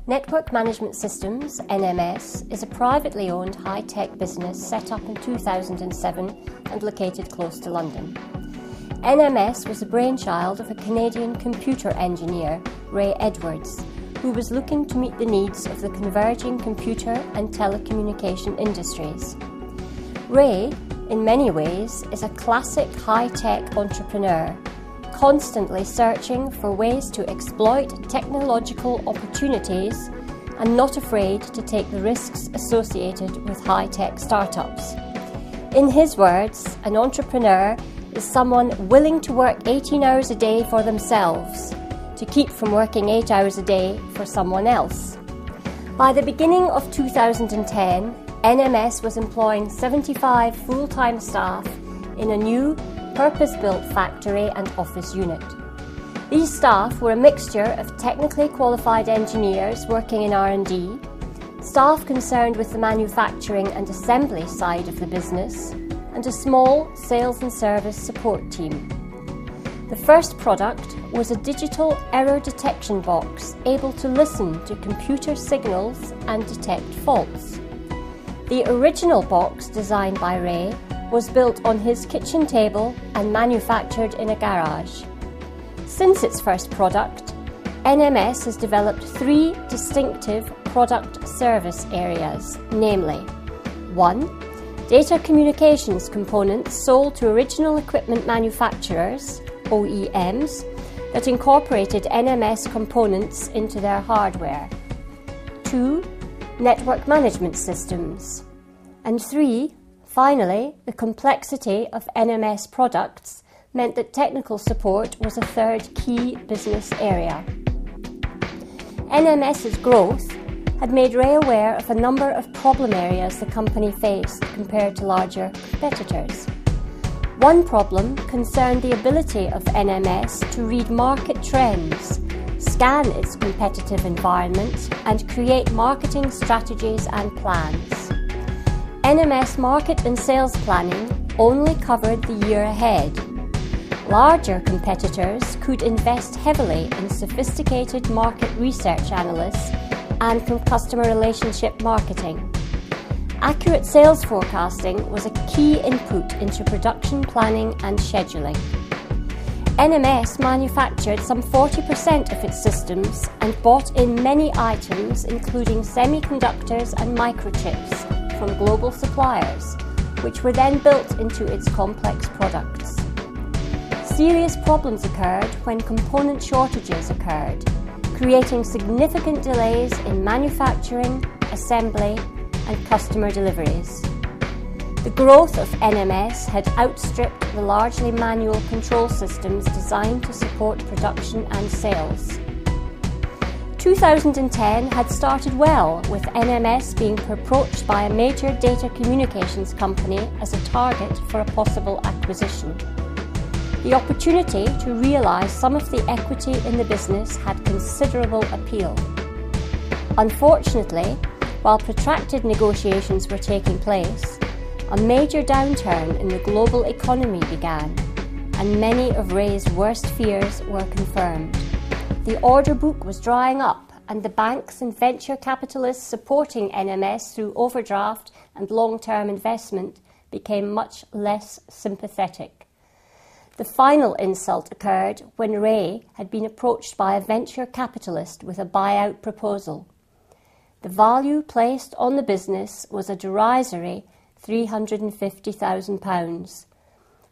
Network Management Systems, NMS, is a privately owned high-tech business set up in 2007 and located close to London. NMS was the brainchild of a Canadian computer engineer, Ray Edwards, who was looking to meet the needs of the converging computer and telecommunication industries. Ray, in many ways, is a classic high-tech entrepreneur, constantly searching for ways to exploit technological opportunities and not afraid to take the risks associated with high-tech startups. In his words, an entrepreneur is someone willing to work 18 hours a day for themselves to keep from working 8 hours a day for someone else. By the beginning of 2010, NMS was employing 75 full-time staff in a new purpose-built factory and office unit. These staff were a mixture of technically qualified engineers working in R&D, staff concerned with the manufacturing and assembly side of the business, and a small sales and service support team. The first product was a digital error detection box able to listen to computer signals and detect faults. The original box, designed by Ray, was built on his kitchen table and manufactured in a garage. Since its first product, NMS has developed 3 distinctive product service areas, namely 1. Data communications components sold to original equipment manufacturers, OEMs, that incorporated NMS components into their hardware. 2. Network management systems. And 3. Finally, the complexity of NMS products meant that technical support was a third key business area. NMS's growth had made Ray aware of a number of problem areas the company faced compared to larger competitors. One problem concerned the ability of NMS to read market trends, scan its competitive environment, and create marketing strategies and plans. NMS market and sales planning only covered the year ahead. Larger competitors could invest heavily in sophisticated market research analysts and customer relationship marketing. Accurate sales forecasting was a key input into production planning and scheduling. NMS manufactured some 40% of its systems and bought in many items including semiconductors and microchips from global suppliers, which were then built into its complex products. Serious problems occurred when component shortages occurred, creating significant delays in manufacturing, assembly, and customer deliveries. The growth of NMS had outstripped the largely manual control systems designed to support production and sales. 2010 had started well, with NMS being approached by a major data communications company as a target for a possible acquisition. The opportunity to realise some of the equity in the business had considerable appeal. Unfortunately, while protracted negotiations were taking place, a major downturn in the global economy began, and many of Ray's worst fears were confirmed. The order book was drying up, and the banks and venture capitalists supporting NMS through overdraft and long-term investment became much less sympathetic. The final insult occurred when Ray had been approached by a venture capitalist with a buyout proposal. The value placed on the business was a derisory £350,000.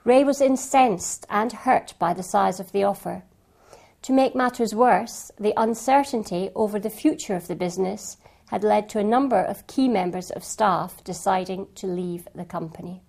Ray was incensed and hurt by the size of the offer. To make matters worse, the uncertainty over the future of the business had led to a number of key members of staff deciding to leave the company.